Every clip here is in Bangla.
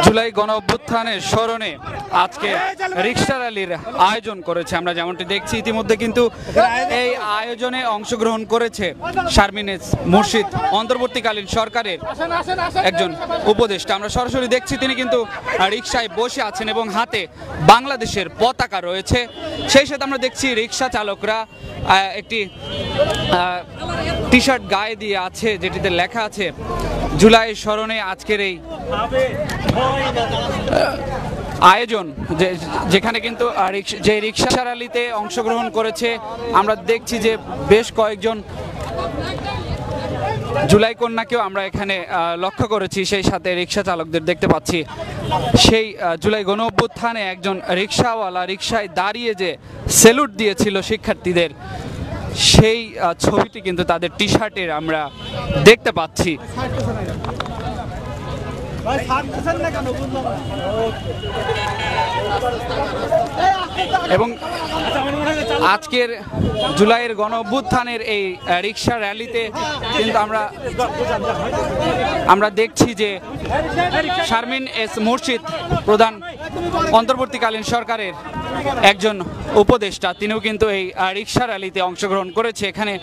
জুলাই গণ অভ্যুত্থানের স্মরণে আজকে রিক্সা র্যালির আয়োজন করেছে। আমরা যেমনটি দেখছি ইতিমধ্যে কিন্তু এই আয়োজনে অংশগ্রহণ করেছে শারমিন এস মুর্শিদ, অন্তর্বর্তীকালীন সরকারের একজন উপদেষ্টা। আমরা সরাসরি দেখছি তিনি কিন্তু রিক্সায় বসে আছেন এবং হাতে বাংলাদেশের পতাকা রয়েছে। সেই সাথে আমরা দেখছি রিক্সা চালকরা একটি টি শার্ট গায়ে দিয়ে আছে যেটিতে লেখা আছে জুলাই স্মরণে আজকের এই আয়োজন, যেখানে কিন্তু যে রিক্সা র্যালিতে অংশগ্রহণ করেছে আমরা দেখছি যে বেশ কয়েকজন জুলাই কন্যাকেও আমরা এখানে লক্ষ্য করেছি। সেই সাথে রিক্সা চালকদের দেখতে পাচ্ছি। সেই জুলাই গণ অভ্যুত্থানে একজন রিক্সাওয়ালা রিক্সায় দাঁড়িয়ে যে স্যালুট দিয়েছিল শিক্ষার্থীদের, সেই ছবিটি কিন্তু তাদের টি শার্টের আমরা দেখতে পাচ্ছি। এবং আজকের জুলাইয়ের গণ অভ্যুত্থানের এই রিক্সা র্যালিতে কিন্তু আমরা দেখছি যে শারমিন এস মুর্শিদ, প্রধান অন্তর্বর্তীকালীন সরকারের একজন উপদেষ্টা, তিনিও কিন্তু এই রিক্সা র্যালিতে অংশগ্রহণ করেছে। এখানে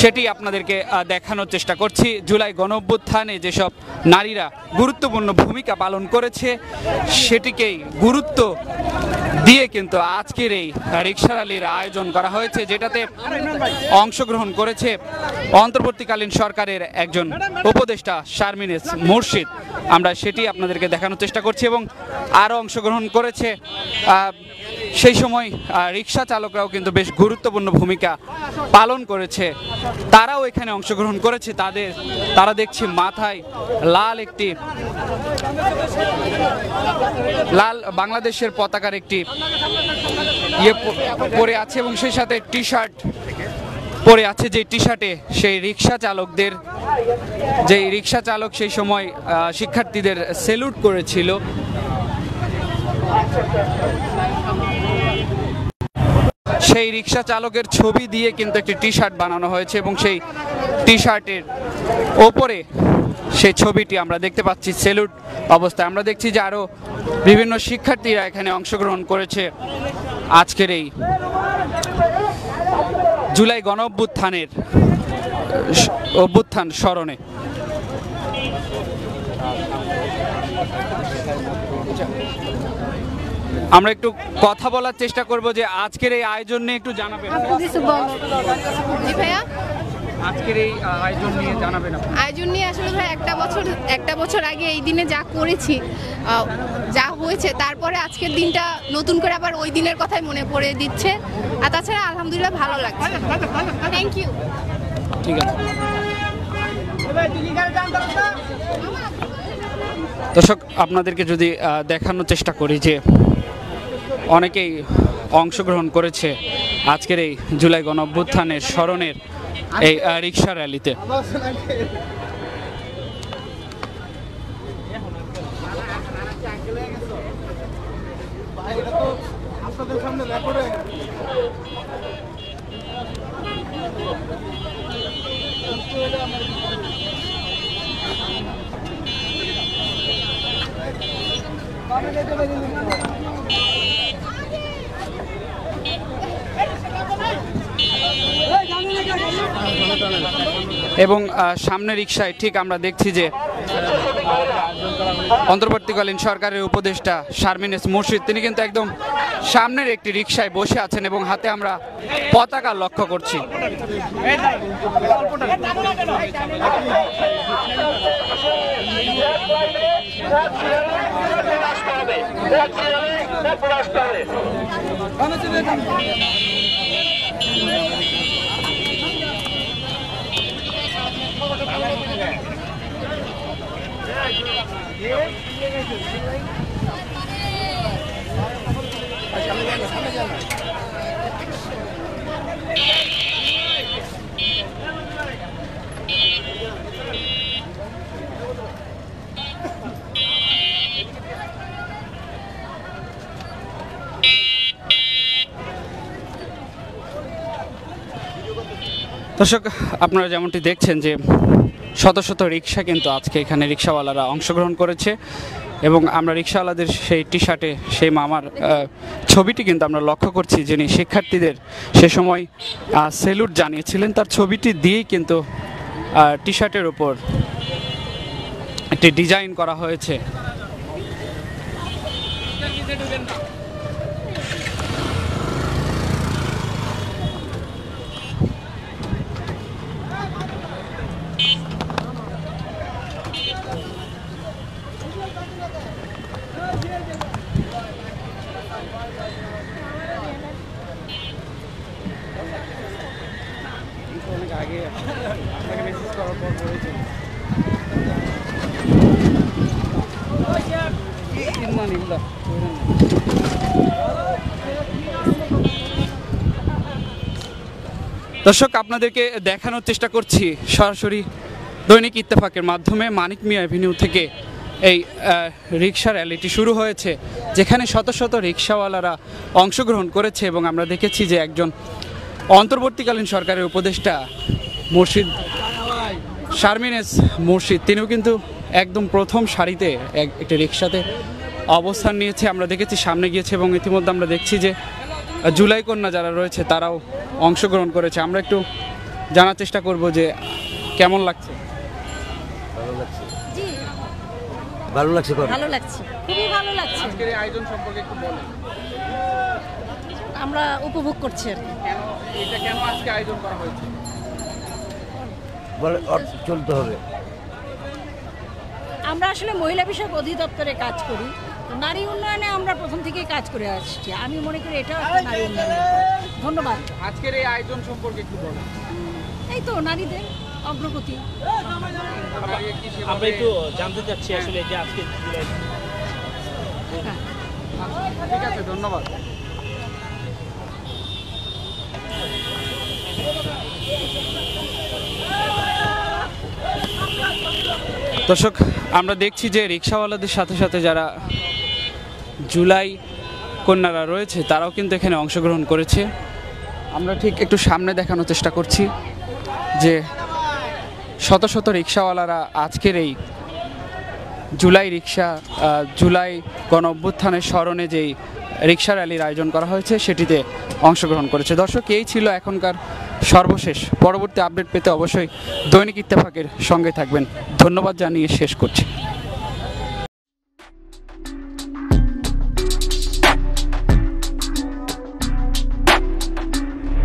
সেটি আপনাদেরকে দেখানোর চেষ্টা করছি। জুলাই গণ অভ্যুত্থানে যেসব নারীরা গুরুত্বপূর্ণ ভূমিকা পালন করেছে সেটিকেই গুরুত্ব দিয়ে কিন্তু আজকের এই রিক্সা র্যালির আয়োজন করা হয়েছে, যেটাতে অংশগ্রহণ করেছে অন্তর্বর্তীকালীন সরকারের একজন উপদেষ্টা শারমিন এস মুর্শিদ। আমরা সেটি আপনাদেরকে দেখানোর চেষ্টা করছি এবং আরও অংশগ্রহণ করেছে সেই সময় রিক্সা চালকরাও কিন্তু বেশ গুরুত্বপূর্ণ ভূমিকা পালন করেছে, তারাও এখানে অংশগ্রহণ করেছে। তারা দেখছি মাথায় লাল বাংলাদেশের পতাকার একটি পরে আছে এবং সেই সাথে টি শার্ট পরে আছে, যে টি শার্টে সেই রিক্সা চালক সেই সময় শিক্ষার্থীদের স্যালুট করেছিল। সেই রিক্সা চালকের ছবি দিয়ে কিন্তু একটি টি শার্ট বানানো হয়েছে এবং সেই টি শার্টের ওপরে সেই ছবিটি আমরা দেখতে পাচ্ছি স্যালুট অবস্থায়। আমরা দেখছি যে আরো বিভিন্ন শিক্ষার্থীরা এখানে অংশগ্রহণ করেছে আজকের এই জুলাই গণ অভ্যুত্থান স্মরণে। আমরা একটু কথা বলার চেষ্টা করব যে আজকের এই আয়োজন নিয়ে একটু জানাবেন। আজকের এই আয়োজন নিয়ে জানাবেন। আয়োজন নিয়ে আসলে ভাই একটা বছর আগে এই দিনে যা করেছি, যা হয়েছে, তারপরে আজকের দিনটা নতুন করে আবার ওই দিনের কথাই মনে পড়ে দিচ্ছে। আর তাছাড়া আলহামদুলিল্লাহ ভালো লাগছে। Thank you. ঠিক আছে দর্শক, আপনাদেরকে যদি দেখানোর চেষ্টা করি যে অনেকেই অংশগ্রহণ করেছে আজকের এই জুলাই গণ অভ্যুত্থানের স্মরণের এই রিক্সা র্যালিতে। এবং সামনে রিক্সায় ঠিক আমরা দেখছি যে অন্তর্বর্তীকালীন সরকারের উপদেষ্টা শারমিন এস মুর্শিদ, তিনি কিন্তু একদম সামনের একটি রিক্সায় বসে আছেন এবং হাতে আমরা পতাকা লক্ষ্য করছি। দর্শক, আপনারা যেমনটি দেখছেন যে শত শত রিক্সা কিন্তু আজকে এখানে রিক্সাওয়ালারা অংশগ্রহণ করেছে এবং আমরা রিক্সাওয়ালাদের সেই টি শার্টে সেই মামার ছবিটি কিন্তু আমরা লক্ষ্য করছি, যিনি শিক্ষার্থীদের সে সময় সেলুট জানিয়েছিলেন, তার ছবিটি দিয়েই কিন্তু টি শার্টের উপর একটি ডিজাইন করা হয়েছে। দর্শক, আপনাদেরকে দেখানোর চেষ্টা করছি সরাসরি দৈনিক ইত্তেফাকের মাধ্যমে মানিক মিয়া এভিনিউ থেকে এই রিক্সা র্যালিটি শুরু হয়েছে, যেখানে শত শত রিক্সাওয়ালারা অংশগ্রহণ করেছে এবং আমরা দেখেছি যে একজন অন্তর্বর্তীকালীন সরকারের উপদেষ্টা মুর্শিদ শারমিন এস মুর্শিদ, তিনিও কিন্তু একদম প্রথম সারিতে একটি রিক্সাতে অবস্থান নিয়েছে। আমরা দেখেছি সামনে গিয়েছে এবং ইতিমধ্যে আমরা দেখছি যে জুলাই কন্যা যারা রয়েছে তারাও অংশগ্রহণ করেছে। আমরা একটু জানার চেষ্টা করব যে কেমন লাগছে। ভালো লাগছে, ভালো লাগছে, খুবই ভালো লাগছে। আজকের এই আয়োজন সম্পর্কে একটু বলেন। আমরা উপভোগ করছি আর কি। এটা কেন আজকে আয়োজন করা হয়েছে? চলতে হবে। আমরা আসলে মহিলা বিষয়ক অধিদপ্তরে কাজ করি, নারী উন্নয়নে আমরা প্রথম থেকেই কাজ করে আসছি। আমি মনে করি এটাও একটা নারী উন্নয়ন। ধন্যবাদ। আজকের এই আয়োজন সম্পর্কে একটু বলেন। এই তো নারীদের অগ্রগতি। আমরা একটু জানতে চাচ্ছি আসলে যে আজকে ঠিক আছে, ধন্যবাদ। দর্শক, আমরা দেখছি যে রিক্সাওয়ালাদের সাথে সাথে যারা জুলাই কন্যারা রয়েছে তারাও কিন্তু এখানে অংশগ্রহণ করেছে। আমরা ঠিক একটু সামনে দেখানোর চেষ্টা করছি যে শত শত রিক্সাওয়ালারা আজকের এই জুলাই গণ অভ্যুত্থানের স্মরণে যেই রিক্সা র্যালির আয়োজন করা হয়েছে সেটিতে অংশগ্রহণ করেছে। দর্শক, এই ছিল এখনকার সর্বশেষ। পরবর্তী আপডেট পেতে অবশ্যই দৈনিক ইত্তেফাকের সঙ্গে থাকবেন। ধন্যবাদ জানিয়ে শেষ করছি।